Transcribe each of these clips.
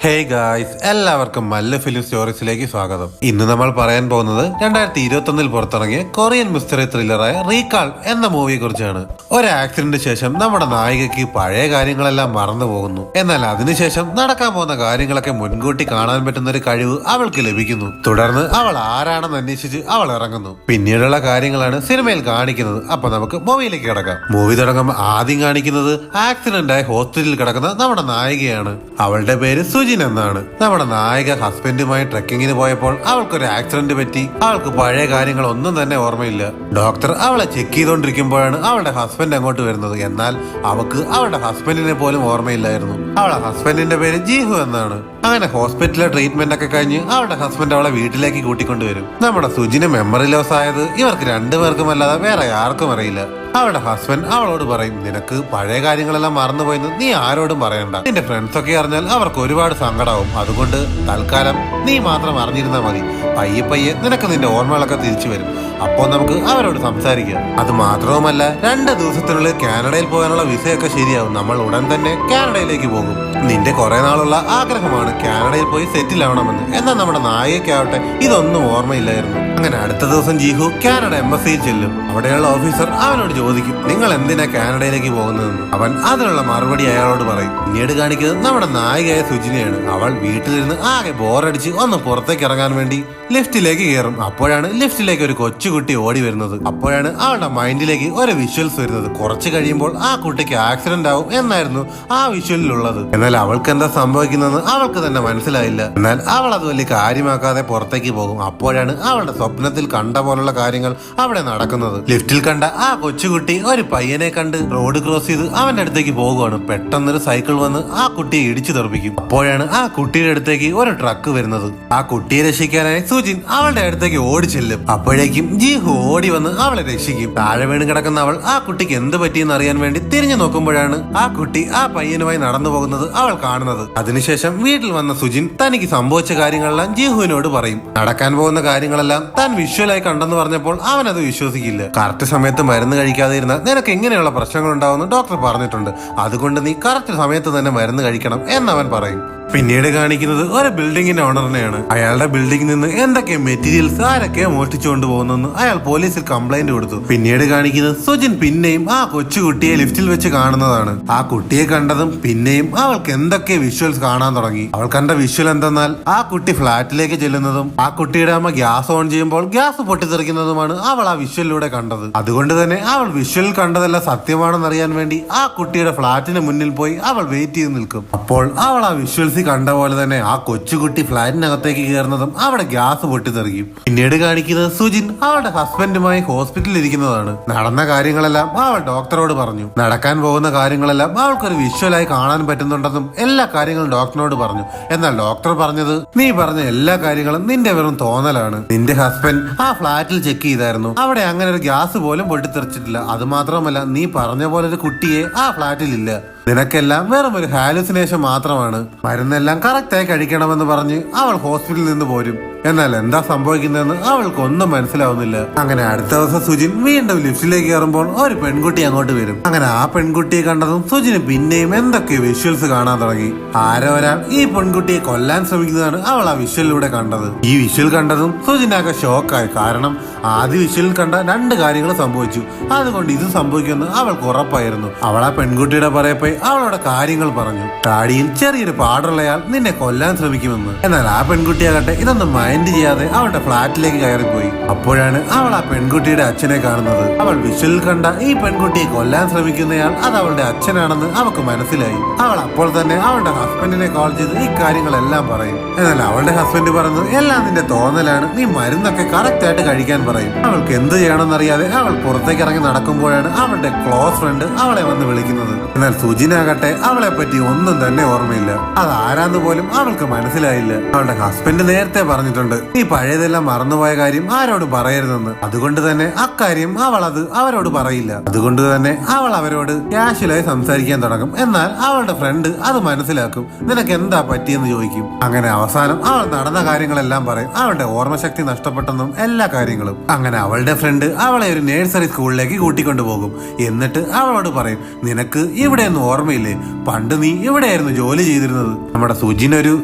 Hey guys, എല്ലാവർക്കും മല്ല film സ്റ്റോറീസിലേക്ക് സ്വാഗതം. ഇന്ന് നമ്മൾ പറയാൻ പോകുന്നത് 2021 പുറത്തിറങ്ങിയ കൊറിയൻ മിസ്റ്ററി ത്രില്ലറായ റീകാൾ എന്ന മൂവിയെ കുറിച്ചാണ്. ഒരു ആക്സിഡന്റിന് ശേഷം നമ്മുടെ നായികയ്ക്ക് പഴയ കാര്യങ്ങളെല്ലാം മറന്നു പോകുന്നു. എന്നാൽ അതിനുശേഷം നടക്കാൻ പോകുന്ന കാര്യങ്ങളൊക്കെ മുൻകൂട്ടി കാണാൻ പറ്റുന്ന ഒരു കഴിവ് അവൾക്ക് ലഭിക്കുന്നു. തുടർന്ന് അവൾ ആരാണെന്ന് അന്വേഷിച്ച് അവൾ ഇറങ്ങുന്നു. പിന്നീടുള്ള കാര്യങ്ങളാണ് സിനിമയിൽ കാണിക്കുന്നത്. അപ്പൊ നമുക്ക് മൂവിയിലേക്ക് കിടക്കാം. മൂവി തുടങ്ങുമ്പോൾ ആദ്യം കാണിക്കുന്നത് ആക്സിഡന്റ് ആയി ഹോസ്പിറ്റലിൽ കിടക്കുന്ന നമ്മുടെ നായികയാണ്. അവളുടെ പേര് സുജിൻ എന്നാണ്. നമ്മുടെ നായിക ഹസ്ബൻഡുമായി ട്രെക്കിങ്ങിന് പോയപ്പോൾ അവൾക്കൊരു ആക്സിഡന്റ് പറ്റി. അവൾക്ക് പഴയ കാര്യങ്ങൾ ഒന്നും തന്നെ ഓർമ്മയില്ല. ഡോക്ടർ അവളെ ചെക്ക് ചെയ്തുകൊണ്ടിരിക്കുമ്പോഴാണ് അവളുടെ ഹസ്ബൻഡ് അങ്ങോട്ട് വരുന്നത്. എന്നാൽ അവൾക്ക് അവളുടെ ഹസ്ബൻഡിനെ പോലും ഓർമ്മയില്ലായിരുന്നു. അവളുടെ ഹസ്ബൻഡിന്റെ പേര് ജീഹു എന്നാണ്. അങ്ങനെ ഹോസ്പിറ്റലിലെ ട്രീറ്റ്മെന്റ് ഒക്കെ കഴിഞ്ഞ് അവളുടെ ഹസ്ബൻഡ് അവളെ വീട്ടിലേക്ക് കൂട്ടിക്കൊണ്ടുവരും. നമ്മുടെ സുജിന് മെമ്മറി ലോസ് ആയത് ഇവർക്ക് രണ്ടുപേർക്കും അല്ലാതെ വേറെ ആർക്കും അറിയില്ല. അവളുടെ ഹസ്ബൻഡ് അവളോട് പറയും, നിനക്ക് പഴയ കാര്യങ്ങളെല്ലാം മറന്നുപോയെന്ന് നീ ആരോടും പറയണ്ട. നിന്റെ ഫ്രണ്ട്സ് ഒക്കെ അറിഞ്ഞാൽ അവർക്ക് ഒരുപാട് സങ്കടമാവും. അതുകൊണ്ട് തൽക്കാലം നീ മാത്രം അറിഞ്ഞിരുന്നാൽ മതി. പയ്യെ പയ്യെ നിനക്ക് നിന്റെ ഓർമ്മകളൊക്കെ തിരിച്ചു വരും. അപ്പോൾ നമുക്ക് അവരോട് സംസാരിക്കാം. അത് മാത്രവുമല്ല, 2 ദിവസത്തിനുള്ളിൽ കാനഡയിൽ പോകാനുള്ള വിസയൊക്കെ ശരിയാവും. നമ്മൾ ഉടൻ തന്നെ കാനഡയിലേക്ക് പോകും. നിന്റെ കുറെ നാളുള്ള ആഗ്രഹമാണ് കാനഡയിൽ പോയി സെറ്റിൽ ആവണമെന്ന്. എന്നാൽ നമ്മുടെ നായികയ്ക്കാവട്ടെ ഇതൊന്നും ഓർമ്മയില്ലായിരുന്നു. അങ്ങനെ അടുത്ത ദിവസം ജീഹു കാനഡ എംബസിയിൽ ചെല്ലും. അവിടെയുള്ള ഓഫീസർ അവനോട് ചോദിക്കും, നിങ്ങൾ എന്തിനാ കാനഡയിലേക്ക് പോകുന്നതെന്ന്. അവൻ അതിനുള്ള മറുപടി അയാളോട് പറയും. പിന്നീട് കാണിക്കുന്നത് നമ്മുടെ നായികയായ സുജിനെയാണ്. അവൾ വീട്ടിലിരുന്ന് ആകെ ബോറടിച്ച് ഒന്ന് പുറത്തേക്ക് ഇറങ്ങാൻ വേണ്ടി ലിഫ്റ്റിലേക്ക് കയറും. അപ്പോഴാണ് ലിഫ്റ്റിലേക്ക് ഒരു കൊച്ചുകുട്ടി ഓടി വരുന്നത്. അപ്പോഴാണ് അവളുടെ മൈൻഡിലേക്ക് ഒരു വിഷ്വൽസ് വരുന്നത്. കുറച്ച് കഴിയുമ്പോൾ ആ കുട്ടിക്ക് ആക്സിഡന്റ് ആവും എന്നായിരുന്നു ആ വിഷ്വലിലുള്ളത്. എന്നാൽ അവൾക്ക് എന്താ സംഭവിക്കുന്നതെന്ന് അവൾക്ക് തന്നെ മനസ്സിലായില്ല. എന്നാൽ അവൾ അത് വലിയ കാര്യമാക്കാതെ പുറത്തേക്ക് പോകും. അപ്പോഴാണ് അവളുടെ സ്വപ്നത്തിൽ കണ്ട പോലുള്ള കാര്യങ്ങൾ അവിടെ നടക്കുന്നത്. ലിഫ്റ്റിൽ കണ്ട ആ കൊച്ചുകുട്ടി ഒരു പയ്യനെ കണ്ട് റോഡ് ക്രോസ് ചെയ്ത് അവന്റെ അടുത്തേക്ക് പോകുവാണ്. പെട്ടെന്നൊരു സൈക്കിൾ വന്ന് ആ കുട്ടിയെ ഇടിച്ചു തെറിപ്പിക്കും. അപ്പോഴാണ് ആ കുട്ടിയുടെ അടുത്തേക്ക് ഒരു ട്രക്ക് വരുന്നത്. ആ കുട്ടിയെ രക്ഷിക്കാനായി സുജിൻ അവളുടെ അടുത്തേക്ക് ഓടി ചെല്ലും. അപ്പോഴേക്കും ജീഹു ഓടി വന്ന് അവളെ രക്ഷിക്കും. താഴെ വീണ് കിടക്കുന്ന അവൾ ആ കുട്ടിക്ക് എന്ത് പറ്റിയെന്ന് അറിയാൻ വേണ്ടി തിരിഞ്ഞു നോക്കുമ്പോഴാണ് ആ കുട്ടി ആ പയ്യനുമായി നടന്നു പോകുന്നത് അവൾ കാണുന്നത്. അതിനുശേഷം വീട്ടിൽ വന്ന സുജിൻ തനിക്ക് സംഭവിച്ച കാര്യങ്ങളെല്ലാം ജീഹുവിനോട് പറയും. നടക്കാൻ പോകുന്ന കാര്യങ്ങളെല്ലാം താൻ വിഷ്വലായി കണ്ടെന്ന് പറഞ്ഞപ്പോൾ അവൻ അത് വിശ്വസിക്കില്ല. കറക്റ്റ് സമയത്ത് മരുന്ന് കഴിക്കാതെ ഇരുന്നാൽ നിനക്ക് ഇങ്ങനെയുള്ള പ്രശ്നങ്ങൾ ഉണ്ടാവുമെന്ന് ഡോക്ടർ പറഞ്ഞിട്ടുണ്ട്. അതുകൊണ്ട് നീ കറക്റ്റ് സമയത്ത് തന്നെ മരുന്ന് കഴിക്കണം എന്നവൻ പറയും. പിന്നീട് കാണിക്കുന്നത് ഒരു ബിൽഡിങ്ങിന്റെ ഓണറിനെയാണ്. അയാളുടെ ബിൽഡിംഗിൽ നിന്ന് എന്തൊക്കെ മെറ്റീരിയൽസ് ആരൊക്കെ മോഷ്ടിച്ചുകൊണ്ട് പോകുന്നെന്ന് അയാൾ പോലീസിൽ കംപ്ലൈന്റ് കൊടുത്തു. പിന്നീട് കാണിക്കുന്നത് സുജിൻ പിന്നെയും ആ കൊച്ചുകുട്ടിയെ ലിഫ്റ്റിൽ വെച്ച് കാണുന്നതാണ്. ആ കുട്ടിയെ കണ്ടതും പിന്നെയും അവൾക്ക് എന്തൊക്കെ വിഷ്വൽസ് കാണാൻ തുടങ്ങി. അവൾ കണ്ട വിഷ്വൽ എന്തെന്നാൽ ആ കുട്ടി ഫ്ലാറ്റിലേക്ക് ചെല്ലുന്നതും ആ കുട്ടിയുടെ അമ്മ ഗ്യാസ് ഓൺ ചെയ്യുമ്പോൾ ഗ്യാസ് പൊട്ടിത്തെറിക്കുന്നതുമാണ് അവൾ ആ വിഷ്വലിലൂടെ കണ്ടത്. അതുകൊണ്ട് തന്നെ അവൾ വിഷ്വലിൽ കണ്ടതെല്ലാം സത്യമാണെന്ന് അറിയാൻ വേണ്ടി ആ കുട്ടിയുടെ ഫ്ലാറ്റിന് മുന്നിൽ പോയി അവൾ വെയിറ്റ് ചെയ്ത് നിൽക്കും. അപ്പോൾ അവൾ ആ വിഷ്വൽസ് കണ്ട പോലെ തന്നെ ആ കൊച്ചുകുട്ടി ഫ്ലാറ്റിനകത്തേക്ക് കയറുന്നതും അവിടെ ഗ്യാസ് പൊട്ടിത്തെറിക്കും. പിന്നീട് കാണിക്കുന്നത് സുജിൻ അവളുടെ ഹസ്ബൻഡുമായി ഹോസ്പിറ്റലിൽ ഇരിക്കുന്നതാണ്. നടന്ന കാര്യങ്ങളെല്ലാം അവൾ ഡോക്ടറോട് പറഞ്ഞു. നടക്കാൻ പോകുന്ന കാര്യങ്ങളെല്ലാം അവൾക്കൊരു വിഷ്വലായി കാണാൻ പറ്റുന്നുണ്ടെന്നും എല്ലാ കാര്യങ്ങളും ഡോക്ടറിനോട് പറഞ്ഞു. എന്നാൽ ഡോക്ടർ പറഞ്ഞത്, നീ പറഞ്ഞ എല്ലാ കാര്യങ്ങളും നിന്റെ വെറും തോന്നലാണ്. നിന്റെ ഹസ്ബൻഡ് ആ ഫ്ലാറ്റിൽ ചെക്ക് ചെയ്തായിരുന്നു. അവിടെ അങ്ങനെ ഒരു ഗ്യാസ് പോലും പൊട്ടിത്തെറിച്ചിട്ടില്ല. അത് മാത്രമല്ല, നീ പറഞ്ഞ പോലെ ഒരു കുട്ടിയെ ആ ഫ്ലാറ്റിൽ ഇല്ല. നിനക്കെല്ലാം വെറും ഒരു ഹാലുസിനേഷൻ മാത്രമാണ്. മരുന്നെല്ലാം കറക്റ്റായി കഴിക്കണമെന്ന് പറഞ്ഞ് അവൾ ഹോസ്പിറ്റലിൽ നിന്ന് പോരും. എന്നാൽ എന്താ സംഭവിക്കുന്നതെന്ന് അവൾക്കൊന്നും മനസ്സിലാവുന്നില്ല. അങ്ങനെ അടുത്ത ദിവസം സുജിൻ വീണ്ടും ലിഫ്റ്റിലേക്ക് കയറുമ്പോൾ ഒരു പെൺകുട്ടി അങ്ങോട്ട് വരും. അങ്ങനെ ആ പെൺകുട്ടിയെ കണ്ടതും സുജിന് പിന്നെയും എന്തൊക്കെ വിഷ്വൽസ് കാണാൻ തുടങ്ങി. ആരോ ഒരാൾ ഈ പെൺകുട്ടിയെ കൊല്ലാൻ ശ്രമിക്കുന്നതാണ് അവൾ ആ വിഷ്വലിലൂടെ കണ്ടത്. ഈ വിഷ്വൽ കണ്ടതും സുജിനാകെ ഷോക്കായി. കാരണം ആദ്യ വിഷ്വലിൽ കണ്ട 2 കാര്യങ്ങൾ സംഭവിച്ചു. അതുകൊണ്ട് ഇത് സംഭവിക്കുമെന്ന് അവൾക്ക് ഉറപ്പായിരുന്നു. അവൾ ആ പെൺകുട്ടിയുടെ പറയപ്പോയി അവളോട് കാര്യങ്ങൾ പറഞ്ഞു. താടിയിൽ ചെറിയൊരു പാടുള്ളയാൾ നിന്നെ കൊല്ലാൻ ശ്രമിക്കുമെന്ന്. എന്നാൽ ആ പെൺകുട്ടിയാകട്ടെ ഇതൊന്നും മൈൻഡ് ചെയ്യാതെ അവളുടെ ഫ്ലാറ്റിലേക്ക് കയറിപ്പോയി. അപ്പോഴാണ് അവൾ ആ പെൺകുട്ടിയുടെ അച്ഛനെ കാണുന്നത്. അവൾ വിഷ്വലിൽ കണ്ട ഈ പെൺകുട്ടിയെ കൊല്ലാൻ ശ്രമിക്കുന്നയാൾ അത് അവളുടെ അച്ഛനാണെന്ന് അവൾക്ക് മനസ്സിലായി. അവൾ അപ്പോൾ തന്നെ അവളുടെ ഹസ്ബൻഡിനെ കോൾ ചെയ്ത് ഈ കാര്യങ്ങളെല്ലാം പറയും. എന്നാൽ അവളുടെ ഹസ്ബൻഡ് പറയുന്നത് എല്ലാം നിന്റെ തോന്നലാണ്, നീ മരുന്നൊക്കെ കറക്റ്റ് ആയിട്ട് കഴിക്കാൻ പറയും. അവൾക്ക് എന്ത് ചെയ്യണമെന്നറിയാതെ അവൾ പുറത്തേക്ക് ഇറങ്ങി നടക്കുമ്പോഴാണ് അവളുടെ ക്ലോസ് ഫ്രണ്ട് അവളെ വന്ന് വിളിക്കുന്നത്. എന്നാൽ സുജിനാകട്ടെ അവളെ പറ്റി ഒന്നും തന്നെ ഓർമ്മയില്ല. അത് ആരാന്ന് പോലും അവൾക്ക് മനസ്സിലായില്ല. അവളുടെ ഹസ്ബൻഡ് നേരത്തെ പറഞ്ഞിട്ടുണ്ട്, നീ പഴയതെല്ലാം മറന്നുപോയ കാര്യം ആരോടും പറയരുതെന്ന്. അതുകൊണ്ട് തന്നെ അക്കാര്യം അവൾ അത് അവരോട് പറയില്ല. അതുകൊണ്ട് തന്നെ അവൾ അവരോട് കാഷ്വലായി സംസാരിക്കാൻ തുടങ്ങും. എന്നാൽ അവളുടെ ഫ്രണ്ട് അത് മനസ്സിലാക്കും. നിനക്ക് എന്താ പറ്റിയെന്ന് ചോദിക്കും. അങ്ങനെ അവസാനം അവൾ നടന്ന കാര്യങ്ങളെല്ലാം പറയും. അവളുടെ ഓർമ്മശക്തി നഷ്ടപ്പെട്ടെന്നും എല്ലാ കാര്യങ്ങളും. അങ്ങനെ അവളുടെ ഫ്രണ്ട് അവളെ ഒരു നേഴ്സറി സ്കൂളിലേക്ക് കൂട്ടിക്കൊണ്ടുപോകും. എന്നിട്ട് അവളോട് പറയും, നിനക്ക് ഇവിടെ ഒന്നും ഓർമ്മയില്ലേ, പണ്ട് നീ ഇവിടെയായിരുന്നു ജോലി ചെയ്തിരുന്നത്. നമ്മുടെ സുജിൻ ഒരു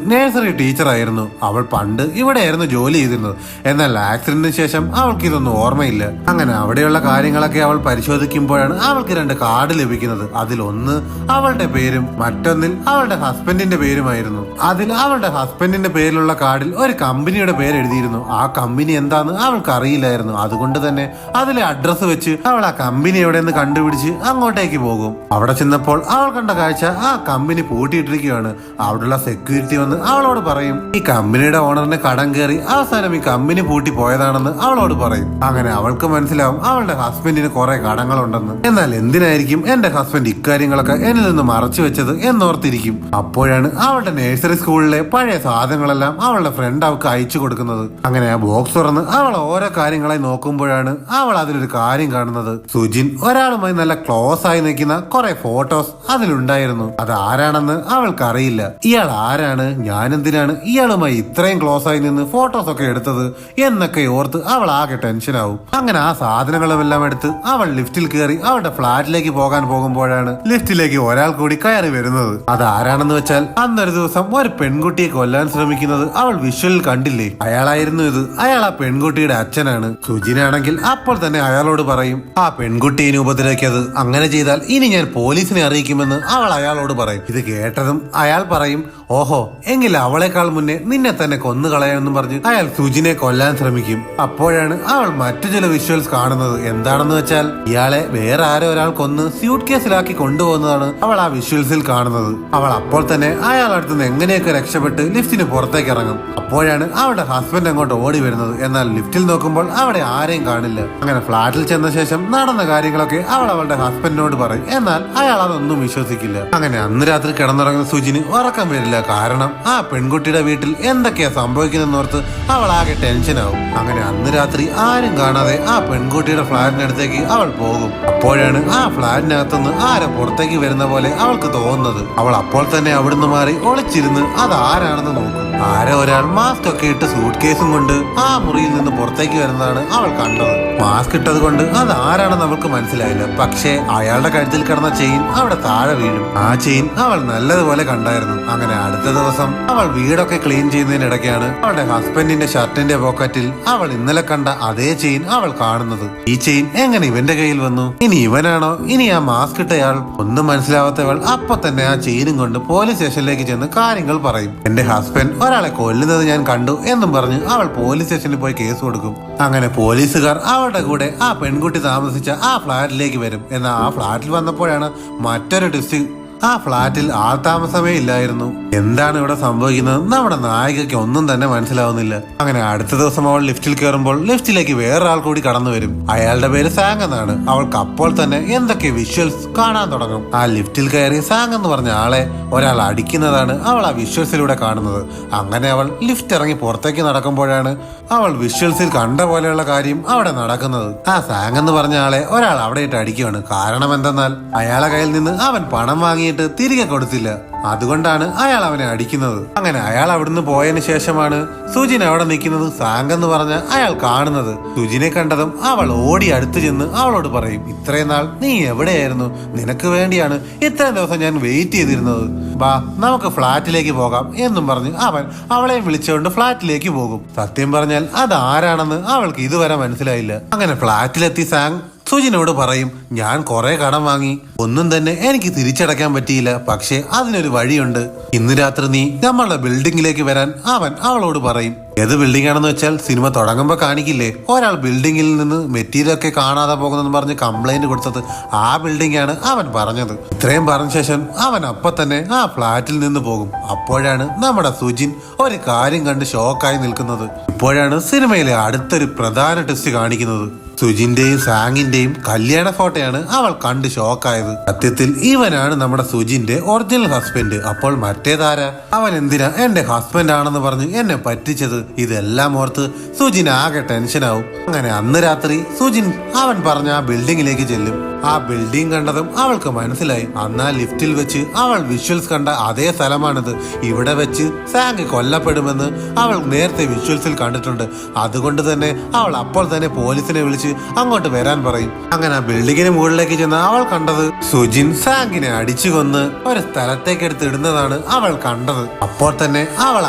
നഴ്സറി ടീച്ചർ ആയിരുന്നു. അവൾ പണ്ട് ഇവിടെയായിരുന്നു ജോലി ചെയ്തിരുന്നത്. എന്നാൽ ആക്സിഡന്റിന് ശേഷം അവൾക്ക് ഇതൊന്നും ഓർമ്മയില്ല. അങ്ങനെ അവിടെയുള്ള കാര്യങ്ങളൊക്കെ അവൾ പരിശോധിക്കുമ്പോഴാണ് അവൾക്ക് 2 കാർഡ് ലഭിക്കുന്നത്. അതിലൊന്ന് അവളുടെ പേരും മറ്റൊന്നിൽ അവളുടെ ഹസ്ബൻഡിന്റെ പേരുമായിരുന്നു. അതിൽ അവളുടെ ഹസ്ബൻഡിന്റെ പേരിലുള്ള കാർഡിൽ ഒരു കമ്പനിയുടെ പേര് എഴുതിയിരുന്നു. ആ കമ്പനി എന്താന്ന് അവൾക്ക് അറിയില്ലായിരുന്നു. അതുകൊണ്ട് തന്നെ അതിലെ അഡ്രസ്സ് വെച്ച് അവൾ ആ കമ്പനി എവിടെയെന്ന് കണ്ടുപിടിച്ച് അങ്ങോട്ടേക്ക് പോകും. അവിടെ ചെന്നപ്പോൾ അവൾ കണ്ട കാഴ്ച ആ കമ്പനി പൂട്ടിയിട്ടിരിക്കുകയാണ്. അവിടെയുള്ള സെക്യൂരിറ്റി വന്ന് അവളോട് പറയും ഈ കമ്പനിയുടെ ഓണറിന് കടം കയറി അവസാനം ഈ കമ്പനി പൂട്ടി പോയതാണെന്ന് അവളോട് പറയും. അങ്ങനെ അവൾക്ക് മനസ്സിലാവും അവളുടെ ഹസ്ബൻഡിന് കുറെ കടങ്ങളുണ്ടെന്ന്. എന്നാൽ എന്തിനായിരിക്കും എന്റെ ഹസ്ബൻഡ് ഇക്കാര്യങ്ങളൊക്കെ എന്നിൽ നിന്ന് മറച്ചു വെച്ചത് എന്നോർത്തിരിക്കും. അപ്പോഴാണ് അവളുടെ നഴ്സറി സ്കൂളിലെ പഴയ സാധനങ്ങളെല്ലാം അവളുടെ ഫ്രണ്ട് അവൾക്ക് അയച്ചു കൊടുക്കുന്നത്. അങ്ങനെ ആ ബോക്സ് തുറന്ന് അവൾ ഓരോ കാര്യങ്ങളായി നോക്കുമ്പോഴാണ് അവൾ അതിലൊരു കാര്യം കാണുന്നത്. സുജിൻ ഒരാളുമായി നല്ല ക്ലോസ് ആയി നിൽക്കുന്ന കുറെ ഫോട്ടോസ് അതിലുണ്ടായിരുന്നു. അത് ആരാണെന്ന് അവൾക്ക് അറിയില്ല. ഇയാൾ ആരാണ്, ഞാനെന്തിനാണ് ഇയാളുമായി ഇത്രയും ക്ലോസ് ആയി നിന്ന് ഫോട്ടോസ് ഒക്കെ എടുത്തത് എന്നൊക്കെ ഓർത്ത് അവൾ ആകെ ടെൻഷനാവും. അങ്ങനെ ആ സാധനങ്ങളുമെല്ലാം എടുത്ത് അവൾ ലിഫ്റ്റിൽ കയറി അവളുടെ ഫ്ലാറ്റിലേക്ക് പോകാൻ പോകുമ്പോഴാണ് ലിഫ്റ്റിലേക്ക് ഒരാൾ കൂടി കയറി വരുന്നത്. അത് ആരാണെന്ന് വെച്ചാൽ അന്നൊരു ദിവസം ഒരു പെൺകുട്ടിയെ കൊല്ലാൻ ശ്രമിക്കുന്നത് അവൾ വിഷ്വലിൽ കണ്ടില്ലേ, അയാളായിരുന്നു ഇത്. അയാൾ ആ പെൺകുട്ടിയുടെ അച്ഛനാണ്. സുജിനാണെങ്കിൽ അപ്പോൾ തന്നെ അയാളോട് പറയും ആ പെൺകുട്ടീനെ ഉപദ്രവിക്കത്, അങ്ങനെ ചെയ്താൽ ഇനി ഞാൻ പോലീസിനെ അറിയിക്കുമെന്ന് അവൾ അയാളോട് പറയും. ഇത് കേട്ടതും അയാൾ പറയും ഓഹോ, എങ്കിൽ അവളെക്കാൾ മുന്നേ നിന്നെ തന്നെ കൊന്നുകളയാമെന്നും പറഞ്ഞ് അയാൾ സുജിനെ കൊല്ലാൻ ശ്രമിക്കും. അപ്പോഴാണ് അവൾ മറ്റു ചില വിഷ്വൽസ് കാണുന്നത്. എന്താണെന്ന് വെച്ചാൽ ഇയാളെ വേറെ ആരോ ഒരാൾ കൊന്ന് സ്യൂട്ട് കേസിലാക്കി കൊണ്ടുപോകുന്നതാണ് അവൾ ആ വിഷ്വൽസിൽ കാണുന്നത്. അവൾ അപ്പോൾ തന്നെ അയാളടുത്ത് നിന്ന് എങ്ങനെയൊക്കെ രക്ഷപ്പെട്ട് ലിഫ്റ്റിന് പുറത്തേക്ക് ഇറങ്ങും. അപ്പോഴാണ് അവളുടെ ഹസ്ബൻഡ് അങ്ങോട്ട് ഓടി വരുന്നത്. എന്നാൽ ലിഫ്റ്റിൽ നോക്കുമ്പോൾ അവിടെ ആരെയും കാണില്ല. അങ്ങനെ ഫ്ലാറ്റിൽ ചെന്ന ശേഷം നടന്ന കാര്യങ്ങളൊക്കെ അവൾ അവളുടെ ഹസ്ബൻഡിനോട് പറയും. എന്നാൽ അയാൾ അതൊന്നും വിശ്വസിക്കില്ല. അങ്ങനെ അന്ന് രാത്രി കിടന്നുറങ്ങുന്ന സുജിന് ഉറക്കം വരില്ല. കാരണം ആ പെൺകുട്ടിയുടെ വീട്ടിൽ എന്തൊക്കെയാ സംഭവിക്കുന്നതെന്നോർത്ത് അവൾ ആകെ ടെൻഷനാവും. അങ്ങനെ അന്ന് രാത്രി ആരും കാണാതെ ആ പെൺകുട്ടിയുടെ ഫ്ലാറ്റിനടുത്തേക്ക് അവൾ പോകും. അപ്പോഴാണ് ആ ഫ്ലാറ്റിനകത്തുനിന്ന് ആരോ പുറത്തേക്ക് വരുന്ന പോലെ അവൾക്ക് തോന്നുന്നത്. അവൾ അപ്പോൾ തന്നെ അവിടുന്ന് മാറി ഒളിച്ചിരുന്ന് അത് ആരാണെന്ന് നോക്കും. ആരോ ഒരാൾ മാസ്ക് ഒക്കെ ഇട്ട് സൂട്ട് കേസും കൊണ്ട് ആ മുറിയിൽ നിന്ന് പുറത്തേക്ക് വരുന്നതാണ് അവൾ കണ്ടത്. മാസ്ക് ഇട്ടത് കൊണ്ട് അത് ആരാണെന്ന് അവൾക്ക് മനസ്സിലായില്ല. പക്ഷേ അയാളുടെ കഴുത്തിൽ കിടന്ന ചെയിൻ അവിടെ താഴെ വീഴും. ആ ചെയിൻ അവൾ നല്ലതുപോലെ കണ്ടായിരുന്നു. അങ്ങനെ അടുത്ത ദിവസം അവൾ വീടൊക്കെ ക്ലീൻ ചെയ്യുന്നതിനിടയ്ക്കാണ് അവളുടെ ഹസ്ബൻഡിന്റെ ഷർട്ടിന്റെ പോക്കറ്റിൽ അവൾ ഇന്നലെ കണ്ട അതേ ചെയിൻ അവൾ കാണുന്നത്. ഈ ചെയിൻ എങ്ങനെ ഇവന്റെ കയ്യിൽ വന്നു? ഇനി ഇവനാണോ ഇനി ആ മാസ്ക് ഇട്ടയാൾ? ഒന്നും മനസ്സിലാവാത്തവൾ അപ്പൊ തന്നെ ആ ചെയിനും കൊണ്ട് പോലീസ് സ്റ്റേഷനിലേക്ക് ചെന്ന് കാര്യങ്ങൾ പറയും. എന്റെ ഹസ്ബൻഡ് ഒരാളെ കൊല്ലുന്നത് ഞാൻ കണ്ടു എന്നും പറഞ്ഞ് അവൾ പോലീസ് സ്റ്റേഷനിൽ പോയി കേസ് കൊടുക്കും. അങ്ങനെ പോലീസുകാർ അവളുടെ കൂടെ ആ പെൺകുട്ടി താമസിച്ച ആ ഫ്ലാറ്റിലേക്ക് വരും. എന്നാൽ ആ ഫ്ലാറ്റിൽ വന്നപ്പോഴാണ് മറ്റൊരു ട്വിസ്റ്റ്. ആ ഫ്ലാറ്റിൽ ആൾ താമസമേ ഇല്ലായിരുന്നു. എന്താണ് ഇവിടെ സംഭവിക്കുന്നത് നമ്മുടെ നായികയ്ക്ക് ഒന്നും തന്നെ മനസ്സിലാവുന്നില്ല. അങ്ങനെ അടുത്ത ദിവസം അവൾ ലിഫ്റ്റിൽ കയറുമ്പോൾ ലിഫ്റ്റിലേക്ക് വേറൊരാൾ കൂടി കടന്നു വരും. അയാളുടെ പേര് സാങ് എന്നാണ്. അവൾക്ക് അപ്പോൾ തന്നെ എന്തൊക്കെ വിഷ്വൽസ് കാണാൻ തുടങ്ങും. ആ ലിഫ്റ്റിൽ കയറി സാങ് എന്ന് പറഞ്ഞ ആളെ ഒരാൾ അടിക്കുന്നതാണ് അവൾ ആ വിഷ്വൽസിലൂടെ കാണുന്നത്. അങ്ങനെ അവൾ ലിഫ്റ്റ് ഇറങ്ങി പുറത്തേക്ക് നടക്കുമ്പോഴാണ് അവൾ വിഷ്വൽസിൽ കണ്ട പോലെയുള്ള കാര്യം അവിടെ നടക്കുന്നത്. ആ സാങ് എന്ന് പറഞ്ഞ ആളെ ഒരാൾ അവിടെ ഇട്ട് അടിക്കുകയാണ്. കാരണം എന്തെന്നാൽ അയാളെ കയ്യിൽ നിന്ന് അവൻ പണം വാങ്ങിയിട്ട് തിരികെ കൊടുത്തില്ല. അതുകൊണ്ടാണ് അയാൾ അവനെ അടിക്കുന്നത്. അങ്ങനെ അയാൾ അവിടുന്ന് പോയതിനു ശേഷമാണ് സുജിൻ അവിടെ നിൽക്കുന്നത് സാങ് എന്ന് പറഞ്ഞ അയാൾ കാണുന്നത്. സുജിനെ കണ്ടതും അവൾ ഓടി അടുത്ത് ചെന്ന് അവളോട് പറയും ഇത്രയും നാൾ നീ എവിടെയായിരുന്നു? നിനക്ക് വേണ്ടിയാണ് ഇത്രയും ദിവസം ഞാൻ വെയിറ്റ് ചെയ്തിരുന്നത്. ബാ നമുക്ക് ഫ്ലാറ്റിലേക്ക് പോകാം എന്നും പറഞ്ഞ് അവൻ അവളെയും വിളിച്ചുകൊണ്ട് ഫ്ലാറ്റിലേക്ക് പോകും. സത്യം പറഞ്ഞാൽ അത് ആരാണെന്ന് അവൾക്ക് ഇതുവരെ മനസ്സിലായില്ല. അങ്ങനെ ഫ്ലാറ്റിലെത്തി സാങ് സുജിനോട് പറയും ഞാൻ കുറെ കടം വാങ്ങി, ഒന്നും തന്നെ എനിക്ക് തിരിച്ചടയ്ക്കാൻ പറ്റിയില്ല. പക്ഷെ അതിനൊരു വഴിയുണ്ട്. ഇന്ന് രാത്രി നീ നമ്മളുടെ ബിൽഡിങ്ങിലേക്ക് വരാൻ അവൻ അവളോട് പറയും. ഏത് ബിൽഡിംഗ് ആണെന്ന് വെച്ചാൽ സിനിമ തുടങ്ങുമ്പോ കാണിക്കില്ലേ ഒരാൾ ബിൽഡിങ്ങിൽ നിന്ന് മെറ്റീരിയൽ ഒക്കെ കാണാതെ പോകുന്നെന്ന് പറഞ്ഞ് കംപ്ലൈന്റ് കൊടുത്തത്, ആ ബിൽഡിംഗ് ആണ് അവൻ പറഞ്ഞത്. ഇത്രയും പറഞ്ഞ ശേഷം അവൻ അപ്പൊ തന്നെ ആ ഫ്ലാറ്റിൽ നിന്ന് പോകും. അപ്പോഴാണ് നമ്മുടെ സുജിൻ ഒരു കാര്യം കണ്ട് ഷോക്കായി നിൽക്കുന്നത്. ഇപ്പോഴാണ് സിനിമയിലെ അടുത്തൊരു പ്രധാന ടെസ്റ്റ് കാണിക്കുന്നത്. സുജിന്റെയും സാങ്ങിന്റെയും കല്യാണ ഫോട്ടോയാണ് അവൾ കണ്ട് ഷോക്കായത്. സത്യത്തിൽ ഇവനാണ് നമ്മുടെ സുജിന്റെ ഒറിജിനൽ ഹസ്ബൻഡ്. അപ്പോൾ മറ്റേതാരാ? അവൻ എന്തിനാ എന്റെ ഹസ്ബൻഡ് ആണെന്ന് പറഞ്ഞ് എന്നെ പറ്റിച്ചത്? ഇതെല്ലാം ഓർത്ത് സുജിൻ ആകെ ടെൻഷനാവും. അങ്ങനെ അന്ന് രാത്രി സുജിൻ അവൻ പറഞ്ഞ ആ ബിൽഡിങ്ങിലേക്ക് ചെല്ലും. ആ ബിൽഡിംഗ് കണ്ടതും അവൾക്ക് മനസ്സിലായി. അന്നാ ലിഫ്റ്റിൽ വെച്ച് അവൾ വിഷ്വൽസ് കണ്ട അതേ സ്ഥലമാണിത്. ഇവിടെ വെച്ച് സാങ് കൊല്ലപ്പെടുമെന്ന് അവൾ നേരത്തെ വിഷ്വൽസിൽ കണ്ടിട്ടുണ്ട്. അതുകൊണ്ട് തന്നെ അവൾ അപ്പോൾ തന്നെ പോലീസിനെ വിളിച്ച് അങ്ങോട്ട് വരാൻ പറയും. അങ്ങനെ ആ ബിൽഡിങ്ങിന് മുകളിലേക്ക് ചെന്ന് അവൾ കണ്ടത് സുജിൻ സാങ്കിനെ അടിച്ചു കൊന്ന് ഒരു സ്ഥലത്തേക്ക് എടുത്ത് ഇടുന്നതാണ് അവൾ കണ്ടത്. അപ്പോൾ തന്നെ അവൾ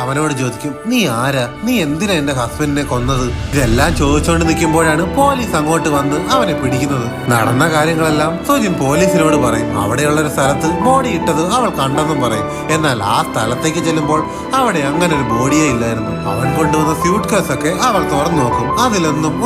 അവനോട് ചോദിക്കും, നീ ആരാ, നീ എന്തിനാ എന്റെ ഹസ്ബൻഡിനെ കൊന്നത്? ഇതെല്ലാം ചോദിച്ചുകൊണ്ട് നിൽക്കുമ്പോഴാണ് പോലീസ് അങ്ങോട്ട് വന്ന് അവനെ പിടിക്കുന്നത്. നടന്ന കാര്യങ്ങളെല്ലാം സുജിൻ പോലീസിനോട് പറയും. അവിടെയുള്ള ഒരു സ്ഥലത്ത് ബോഡി ഇട്ടത് അവൾ കണ്ടെന്നും പറയും. എന്നാൽ ആ സ്ഥലത്തേക്ക് ചെല്ലുമ്പോൾ അവിടെ അങ്ങനെ ഒരു ബോഡിയേ ഇല്ലായിരുന്നു. അവൻ കൊണ്ടുവന്ന സ്യൂട്ട് കേസ് ഒക്കെ അവൾ തുറന്നു നോക്കും.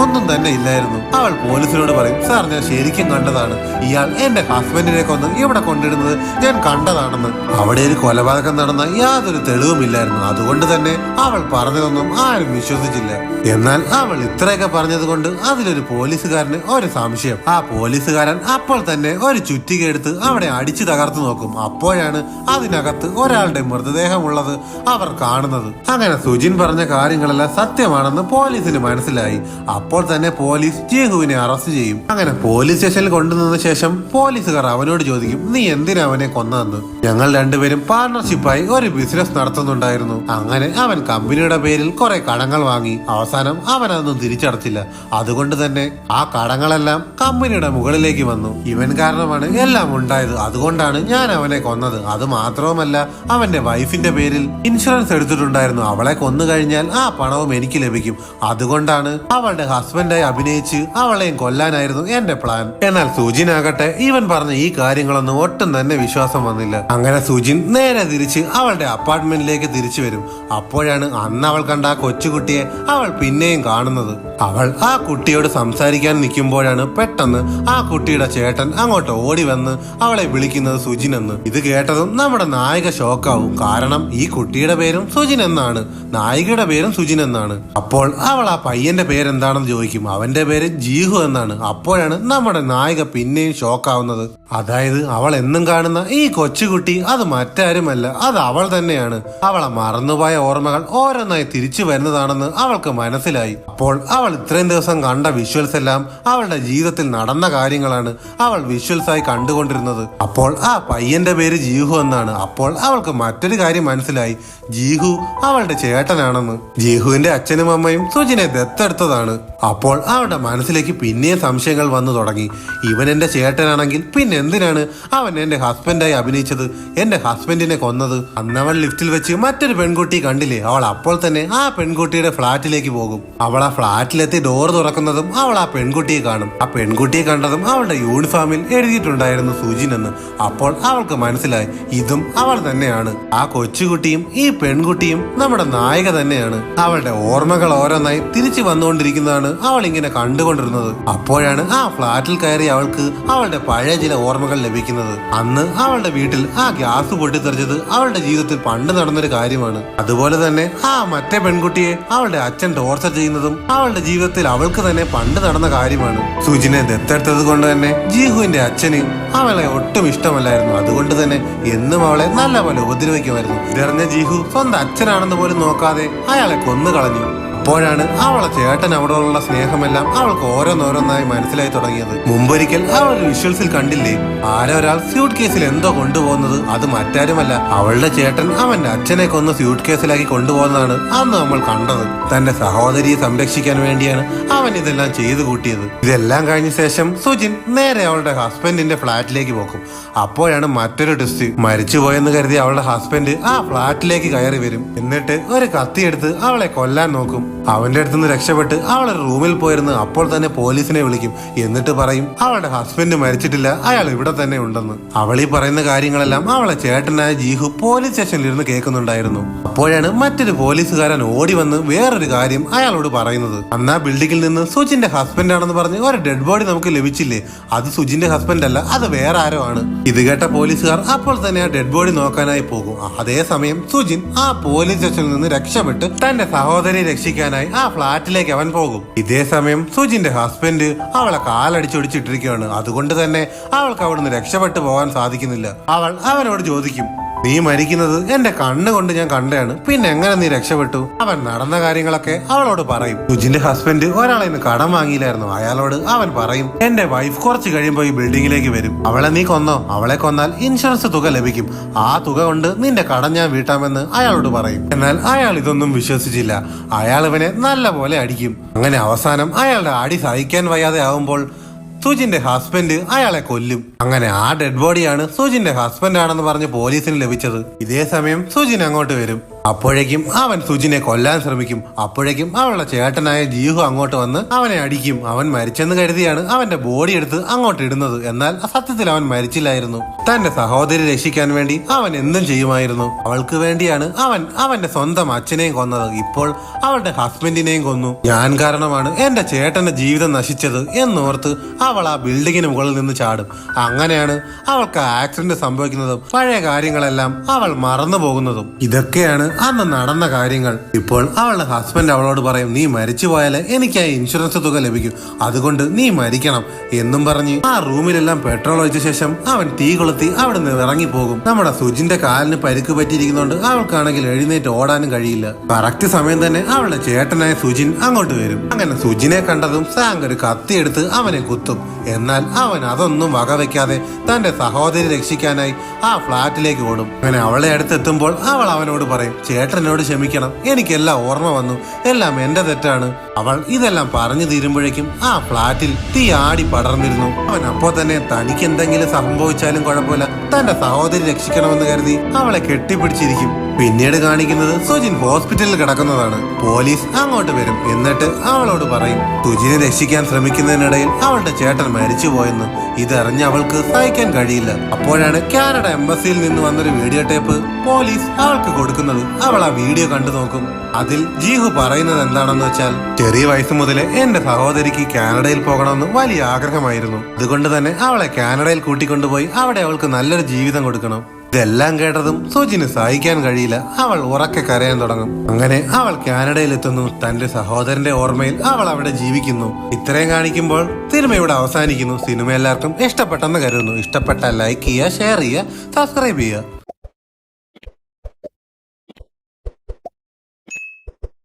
ഒന്നും തന്നെ ഇല്ലായിരുന്നു. അവൾ പോലീസിനോട് പറയും, സാർ ഞാൻ ശരിക്കും കണ്ടതാണ്, ഇയാൾ എന്റെ ഹസ്ബൻഡിനെ കൊന്ന് ഇവിടെ കൊണ്ടിടുന്നത് ഞാൻ കണ്ടതാണെന്ന്. അവിടെ ഒരു കൊലപാതകം നടന്ന യാതൊരു തെളിവുമില്ലായിരുന്നു. അതുകൊണ്ട് തന്നെ അവൾ പറഞ്ഞതൊന്നും ആരും വിശ്വസിച്ചില്ല. എന്നാൽ അവൾ ഇത്രയൊക്കെ പറഞ്ഞത് കൊണ്ട് അതിലൊരു പോലീസുകാരന് ഒരു സംശയം. ആ പോലീസുകാരൻ അപ്പോൾ തന്നെ ഒരു ചുറ്റിക എടുത്ത് അവിടെ അടിച്ചു തകർത്തു നോക്കും. അപ്പോഴാണ് അതിനകത്ത് ഒരാളുടെ മൃതദേഹമുള്ളത് അവർ കാണുന്നത്. അങ്ങനെ സുജിൻ പറഞ്ഞ കാര്യങ്ങളെല്ലാം സത്യമാണെന്ന് പോലീസിന് മനസ്സിലായി. അപ്പോൾ തന്നെ പോലീസ് ജീഹുവിനെ അറസ്റ്റ് ചെയ്യും. അങ്ങനെ പോലീസ് സ്റ്റേഷനിൽ കൊണ്ടുവന്ന ശേഷം പോലീസുകാർ അവനോട് ചോദിക്കും, നീ എന്തിനാ അവനെ കൊന്നതെന്ന്? ഞങ്ങൾ രണ്ടുപേരും പാർട്ണർഷിപ്പായി ഒരു ബിസിനസ് നടത്തുന്നുണ്ടായിരുന്നു. അങ്ങനെ അവൻ കമ്പനിയുടെ പേരിൽ കുറെ കടങ്ങൾ വാങ്ങി. അവസാനം അവൻ അതൊന്നും തിരിച്ചടച്ചില്ല. അതുകൊണ്ട് തന്നെ ആ കടങ്ങളെല്ലാം കമ്പനിയുടെ മുകളിലേക്ക് വന്നു. ഇവൻ കാരണമാണ് എല്ലാം ഉണ്ടായത്. അതുകൊണ്ടാണ് ഞാൻ അവനെ കൊന്നത്. അത് മാത്രവുമല്ല, അവന്റെ വൈഫിന്റെ പേരിൽ ഇൻഷുറൻസ് എടുത്തിട്ടുണ്ടായിരുന്നു. അവളെ കൊന്നു കഴിഞ്ഞാൽ ആ പണവും എനിക്ക് ലഭിക്കും. അതുകൊണ്ടാണ് അവളുടെ ഹസ്ബൻഡായി അഭിനയിച്ച് അവളെയും കൊല്ലാനായിരുന്നു എന്റെ പ്ലാൻ. എന്നാൽ സുജിനാകട്ടെ ഇവൻ പറഞ്ഞ ഈ കാര്യങ്ങളൊന്നും ഒട്ടും തന്നെ വിശ്വാസം വന്നില്ല. അങ്ങനെ സുജിൻ നേരെ തിരിച്ച് അവളുടെ അപ്പാർട്ട്മെന്റിലേക്ക് തിരിച്ചു വരും. അപ്പോഴാണ് അന്ന് അവൾ കണ്ട ആ കൊച്ചുകുട്ടിയെ അവൾ പിന്നെയും കാണുന്നത്. അവൾ ആ കുട്ടിയോട് സംസാരിക്കാൻ നിൽക്കുമ്പോഴാണ് പെട്ടെന്ന് ആ കുട്ടിയുടെ ചേട്ടൻ അങ്ങോട്ട് ഓടി വന്ന് അവളെ വിളിക്കുന്നത് സുജിൻ എന്ന്. ഇത് കേട്ടതും നമ്മുടെ നായിക ഷോക്കാവും. കാരണം ഈ കുട്ടിയുടെ പേരും സുജിൻ എന്നാണ്, നായികയുടെ പേരും സുജിൻ എന്നാണ്. അപ്പോൾ അവൾ ആ പയ്യന്റെ പേരെന്താണെന്ന് ചോദിക്കും. അവന്റെ പേര് ജീഹു എന്നാണ്. അപ്പോഴാണ് നമ്മുടെ നായിക പിന്നെയും ഷോക്കാവുന്നത്. അതായത് അവൾ എന്നും കാണുന്ന ഈ കൊച്ചുകുട്ടി അത് മറ്റാരുമല്ല, അത് അവൾ തന്നെയാണ്. അവളെ മറന്നുപോയ ഓർമ്മകൾ ഓരോന്നായി തിരിച്ചു വരുന്നതാണെന്ന് അവൾക്ക് മനസ്സിലായി. അപ്പോൾ അവൾ ഇത്രയും ദിവസം കണ്ട വിഷ്വൽസ് എല്ലാം അവളുടെ ജീവിതത്തിൽ നടന്ന കാര്യങ്ങളാണ് അവൾ വിഷ്വൽസ് ആയി കണ്ടുകൊണ്ടിരുന്നത്. അപ്പോൾ ആ പയ്യന്റെ പേര് ജീഹു എന്നാണ്. അപ്പോൾ അവൾക്ക് മറ്റൊരു കാര്യം മനസ്സിലായി, ജീഹു അവളുടെ ചേട്ടനാണെന്ന്. ജീഹുവിന്റെ അച്ഛനും അമ്മയും സുജിനെ ദത്തെടുത്തതാണ്. അപ്പോൾ അവളുടെ മനസ്സിലേക്ക് പിന്നെയും സംശയങ്ങൾ വന്നു തുടങ്ങി. ഇവൻ എന്റെ ചേട്ടനാണെങ്കിൽ പിന്നെ എന്തിനാണ് അവൻ എന്റെ ഹസ്ബൻഡായി അഭിനയിച്ചത്, എന്റെ ഹസ്ബൻഡിനെ കൊന്നത്? അന്നവൾ ലിഫ്റ്റിൽ വെച്ച് മറ്റൊരു പെൺകുട്ടി കണ്ടില്ലേ? അവൾ അപ്പോൾ തന്നെ ആ പെൺകുട്ടിയുടെ ഫ്ളാറ്റിലേക്ക് പോകും. അവൾ ആ ഫ്ളാറ്റിലെത്തി ഡോർ തുറക്കുന്നതും അവൾ ആ പെൺകുട്ടിയെ കാണും. ആ പെൺകുട്ടിയെ കണ്ടതും അവളുടെ യൂണിഫോമിൽ എഴുതിയിട്ടുണ്ടായിരുന്നു സുജിൻ എന്ന്. അപ്പോൾ അവൾക്ക് മനസ്സിലായി ഇതും അവൾ തന്നെയാണ്. ആ കൊച്ചുകുട്ടിയും ഈ പെൺകുട്ടിയും നമ്മുടെ നായിക തന്നെയാണ്. അവളുടെ ഓർമ്മകൾ ഓരോന്നായി തിരിച്ചു വന്നുകൊണ്ടിരിക്കുന്നതാണ് അവൾ ഇങ്ങനെ കണ്ടുകൊണ്ടിരുന്നത്. അപ്പോഴാണ് ആ ഫ്ളാറ്റിൽ കയറി അവൾക്ക് അവളുടെ പഴയ ചില ഓർമ്മകൾ ലഭിക്കുന്നത്. അന്ന് അവളുടെ വീട്ടിൽ ആ ഗ്യാസ് പൊട്ടിത്തെറിച്ചത് അവളുടെ ജീവിതത്തിൽ പണ്ട് നടന്നൊരു കാര്യമാണ്. അതുപോലെ തന്നെ ആ മറ്റേ പെൺകുട്ടിയെ അവളുടെ അച്ഛൻ ടോർച്ചർ ചെയ്യുന്നതും അവളുടെ ജീവിതത്തിൽ അവൾക്ക് തന്നെ പണ്ട് നടന്ന കാര്യമാണ്. സുജിനെ ദത്തെടുത്തത് കൊണ്ട് തന്നെ ജീഹുവിന്റെ അച്ഛന് അവളെ ഒട്ടും ഇഷ്ടമല്ലായിരുന്നു. അതുകൊണ്ട് തന്നെ എന്നും അവളെ നല്ലപോലെ ഉപദ്രവിക്കുമായിരുന്നു. ഇതറിഞ്ഞ ജീഹു സ്വന്തം അച്ഛനാണെന്ന് പോലും നോക്കാതെ അയാളെ കൊന്നു കളഞ്ഞു. അപ്പോഴാണ് അവളെ ചേട്ടൻ അവിടെയുള്ള സ്നേഹമെല്ലാം അവൾക്ക് ഓരോന്നോരോന്നായി മനസ്സിലായി തുടങ്ങിയത്. മുമ്പൊരിക്കൽ അവൾ വിഷ്വൽസിൽ കണ്ടില്ലേ, ആരോ ഒരാൾ സ്യൂട്ട് കേസിൽ എന്തോ കൊണ്ടുപോകുന്നത്? അത് മറ്റാരുമല്ല, അവളുടെ ചേട്ടൻ അവന്റെ അച്ഛനെ കൊന്ന് സ്യൂട്ട് കേസിലാക്കി കൊണ്ടുപോകുന്നതാണ് അന്ന് നമ്മൾ കണ്ടത്. തന്റെ സഹോദരിയെ സംരക്ഷിക്കാൻ വേണ്ടിയാണ് അവൻ ഇതെല്ലാം ചെയ്തു കൂട്ടിയത്. ഇതെല്ലാം കഴിഞ്ഞ ശേഷം സുജിൻ നേരെ അവളുടെ ഹസ്ബൻഡിന്റെ ഫ്ളാറ്റിലേക്ക് പോകും. അപ്പോഴാണ് മറ്റൊരു ട്വിസ്റ്റ്. മരിച്ചുപോയെന്ന് കരുതി അവളുടെ ഹസ്ബൻഡ് ആ ഫ്ളാറ്റിലേക്ക് കയറി വരും. എന്നിട്ട് ഒരു കത്തിയെടുത്ത് അവളെ കൊല്ലാൻ നോക്കും. അവന്റെ അടുത്തുനിന്ന് രക്ഷപ്പെട്ട് അവളൊരു റൂമിൽ പോയിരുന്നു. അപ്പോൾ തന്നെ പോലീസിനെ വിളിക്കും. എന്നിട്ട് പറയും അവളുടെ ഹസ്ബൻഡ് മരിച്ചിട്ടില്ല, അയാൾ ഇവിടെ തന്നെ ഉണ്ടെന്ന്. അവൾ ഈ പറയുന്ന കാര്യങ്ങളെല്ലാം അവളെ ചേട്ടനായ ജീഹു പോലീസ് സ്റ്റേഷനിൽ ഇരുന്ന് കേൾക്കുന്നുണ്ടായിരുന്നു. അപ്പോഴാണ് മറ്റൊരു പോലീസുകാരൻ ഓടി വന്ന് വേറൊരു കാര്യം അയാളോട് പറയുന്നത്. അന്ന് ആ ബിൽഡിങ്ങിൽ നിന്ന് സുജിന്റെ ഹസ്ബൻഡ് ആണെന്ന് പറഞ്ഞ് ഒരു ഡെഡ് ബോഡി നമുക്ക് ലഭിച്ചില്ലേ, അത് സുജിന്റെ ഹസ്ബൻഡ് അല്ല, അത് വേറെ ആരോ ആണ്. ഇത് കേട്ട പോലീസുകാർ അപ്പോൾ തന്നെ ആ ഡെഡ് ബോഡി നോക്കാനായി പോകും. അതേസമയം സുജിൻ ആ പോലീസ് സ്റ്റേഷനിൽ നിന്ന് രക്ഷപ്പെട്ട് തന്റെ സഹോദരിയെ രക്ഷിക്കാനായി ആ ഫ്ളാറ്റിലേക്ക് അവൻ പോകും. ഇതേ സമയം സുജിന്റെ ഹസ്ബൻഡ് അവളെ കാലടിച്ചൊടിച്ചിട്ടിരിക്കുകയാണ്. അതുകൊണ്ട് തന്നെ അവൾക്ക് അവിടുന്ന് രക്ഷപ്പെട്ടു പോകാൻ സാധിക്കുന്നില്ല. അവൾ അവനോട് ചോദിക്കും, നീ മരിക്കുന്നത് എന്റെ കണ്ണുകൊണ്ട് ഞാൻ കണ്ടതാണ്, പിന്നെ എങ്ങനെ നീ രക്ഷപ്പെട്ടു? അവൻ നടന്ന കാര്യങ്ങളൊക്കെ അവളോട് പറയും. സുജിന്റെ ഹസ്ബൻഡ് ഒരാളെ ഇന്ന് കടം വാങ്ങിയില്ലായിരുന്നു. അയാളോട് അവൻ പറയും, എന്റെ വൈഫ് കുറച്ച് കഴിയുമ്പോൾ ഈ ബിൽഡിങ്ങിലേക്ക് വരും, അവളെ നീ കൊന്നോ, അവളെ കൊന്നാൽ ഇൻഷുറൻസ് തുക ലഭിക്കും, ആ തുക കൊണ്ട് നിന്റെ കടം ഞാൻ വീട്ടാമെന്ന് അയാളോട് പറയും. എന്നാൽ അയാൾ ഇതൊന്നും വിശ്വസിച്ചില്ല. അയാൾ ഇവനെ നല്ല പോലെ അടിക്കും. അങ്ങനെ അവസാനം അയാളുടെ അടി സഹിക്കാൻ വയ്യാതെ ആവുമ്പോൾ സുജിന്റെ ഹസ്ബൻഡ് അയാളെ കൊല്ലും. അങ്ങനെ ആ ഡെഡ് ബോഡിയാണ് സുജിന്റെ ഹസ്ബൻഡ് ആണെന്ന് പറഞ്ഞ് പോലീസിന് ലഭിച്ചത്. ഇതേ സമയം സുജിൻ അങ്ങോട്ട് വരും. അപ്പോഴേക്കും അവൻ സുജിനെ കൊല്ലാൻ ശ്രമിക്കും. അപ്പോഴേക്കും അവളുടെ ചേട്ടനായ ജീഹു അങ്ങോട്ട് വന്ന് അവനെ അടിക്കും. അവൻ മരിച്ചെന്ന് കരുതിയാണ് അവന്റെ ബോഡി എടുത്ത് അങ്ങോട്ട് ഇടുന്നത്. എന്നാൽ സത്യത്തിൽ അവൻ മരിച്ചില്ലായിരുന്നു. തന്റെ സഹോദരി രക്ഷിക്കാൻ വേണ്ടി അവൻ എന്തും ചെയ്യുമായിരുന്നു. അവൾക്ക് വേണ്ടിയാണ് അവൻ അവന്റെ സ്വന്തം അച്ഛനെയും കൊന്നത്. ഇപ്പോൾ അവളുടെ ഹസ്ബൻഡിനെയും കൊന്നു. ഞാൻ കാരണമാണ് എന്റെ ചേട്ടന്റെ ജീവിതം നശിച്ചത് എന്നോർത്ത് അവൾ ആ ബിൽഡിങ്ങിന് മുകളിൽ നിന്ന് ചാടും. അങ്ങനെയാണ് അവൾക്ക് ആക്സിഡന്റ് സംഭവിക്കുന്നതും പഴയ കാര്യങ്ങളെല്ലാം അവൾ മറന്നു പോകുന്നതും. ഇതൊക്കെയാണ് അന്ന് നടന്ന കാര്യങ്ങൾ. ഇപ്പോൾ അവളുടെ ഹസ്ബൻഡ് അവളോട് പറയും, നീ മരിച്ചു പോയാലേ എനിക്കായി ഇൻഷുറൻസ് തുക ലഭിക്കും, അതുകൊണ്ട് നീ മരിക്കണം എന്നും പറഞ്ഞ് ആ റൂമിലെല്ലാം പെട്രോൾ ഒഴിച്ച ശേഷം അവൻ തീ കൊളുത്തി അവിടെ നിന്ന് ഇറങ്ങിപ്പോകും. നമ്മുടെ സുജിന്റെ കാലിന് പരിക്ക് പറ്റിയിരിക്കുന്നതുകൊണ്ട് അവൾക്കാണെങ്കിൽ എഴുന്നേറ്റ് ഓടാനും കഴിയില്ല. കറക്റ്റ് സമയം തന്നെ അവളുടെ ചേട്ടനായ സുജിൻ അങ്ങോട്ട് വരും. അങ്ങനെ സുജിനെ കണ്ടതും സാങ്ക് ഒരു കത്തിയെടുത്ത് അവനെ കുത്തും. എന്നാൽ അവൻ അതൊന്നും വകവെക്കാതെ തന്റെ സഹോദരി രക്ഷിക്കാനായി ആ ഫ്ലാറ്റിലേക്ക് ഓടും. അങ്ങനെ അവളെ അടുത്തെത്തുമ്പോൾ അവൾ അവനോട് പറയും, ചേട്ടനോട് ക്ഷമിക്കണം, എനിക്കെല്ലാം ഓർമ്മ വന്നു, എല്ലാം എന്റെ തെറ്റാണ്. അവൾ ഇതെല്ലാം പറഞ്ഞു തീരുമ്പോഴേക്കും ആ ഫ്ലാറ്റിൽ തീ ആടി പടർന്നിരുന്നു. അവൻ അപ്പോ തന്നെ തനിക്ക് എന്തെങ്കിലും സംഭവിച്ചാലും കുഴപ്പമില്ല, തന്റെ സഹോദരി രക്ഷിക്കണമെന്ന് കരുതി അവളെ കെട്ടിപ്പിടിച്ചിരിക്കും. പിന്നീട് കാണിക്കുന്നത് സുജിൻ ഹോസ്പിറ്റലിൽ കിടക്കുന്നതാണ്. പോലീസ് അങ്ങോട്ട് വരും. എന്നിട്ട് അവളോട് പറയും, സുജിനെ രക്ഷിക്കാൻ ശ്രമിക്കുന്നതിനിടയിൽ അവളുടെ ചേട്ടൻ മരിച്ചുപോയെന്ന്. ഇതറിഞ്ഞ് അവൾക്ക് സഹിക്കാൻ കഴിയില്ല. അപ്പോഴാണ് കാനഡ എംബസിയിൽ നിന്ന് വന്നൊരു വീഡിയോ ടേപ്പ് പോലീസ് അവൾക്ക് കൊടുക്കുന്നത്. അവൾ ആ വീഡിയോ കണ്ടു നോക്കും. അതിൽ ജീഹു പറയുന്നത് എന്താണെന്ന് വെച്ചാൽ, ചെറിയ വയസ്സ് മുതലേ എന്റെ സഹോദരിക്ക് കാനഡയിൽ പോകണമെന്ന് വലിയ ആഗ്രഹമായിരുന്നു. അതുകൊണ്ട് തന്നെ അവളെ കാനഡയിൽ കൂട്ടിക്കൊണ്ടുപോയി അവിടെ അവൾക്ക് നല്ലൊരു ജീവിതം കൊടുക്കണം. ഇതെല്ലാം കേട്ടതും സുജിന് സഹിക്കാൻ കഴിയില്ല. അവൾ ഉറക്കെ കരയാൻ തുടങ്ങും. അങ്ങനെ അവൾ കാനഡയിലെത്തുന്നു. തന്റെ സഹോദരന്റെ ഓർമ്മയിൽ അവൾ അവിടെ ജീവിക്കുന്നു. ഇത്രയും കാണിക്കുമ്പോൾ സിനിമ ഇവിടെ അവസാനിക്കുന്നു. സിനിമ എല്ലാവർക്കും ഇഷ്ടപ്പെട്ടെന്ന് കരുതുന്നു. ഇഷ്ടപ്പെട്ടാൽ ലൈക്ക് ചെയ്യുക, ഷെയർ ചെയ്യുക, സബ്സ്ക്രൈബ് ചെയ്യുക.